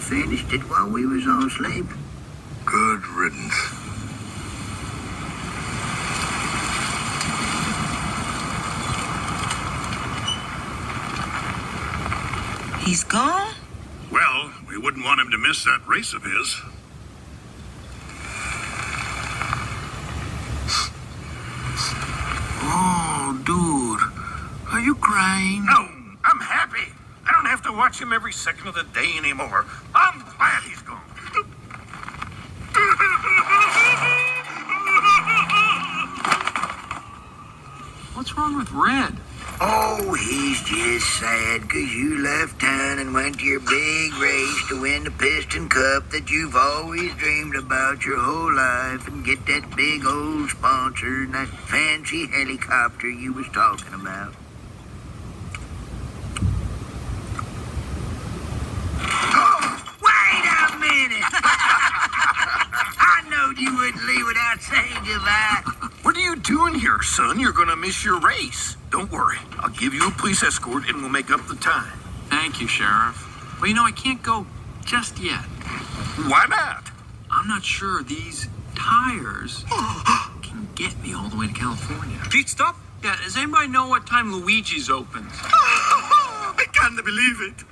finished it while we was all asleep. Good riddance. He's gone? Well, we wouldn't want him to miss that race of his. Oh, dude. Are you crying? No, I'm happy. I don't have to watch him every second of the day anymore. I'm glad he's gone. What's wrong with Red? Oh, he's just sad 'cause you left town and went to your big race to win the Piston Cup that you've always dreamed about your whole life and get that big old sponsor and that fancy helicopter you was talking about. Oh, wait a minute! I knowed you wouldn't leave without saying goodbye. What are you doing here, son? You're gonna miss your race. Don't worry. I'll give you a police escort and we'll make up the time. Thank you, Sheriff. Well, you know, I can't go just yet. Why not? I'm not sure these tires can get me all the way to California. Pete, stop. Yeah, does anybody know what time Luigi's opens? I can't believe it.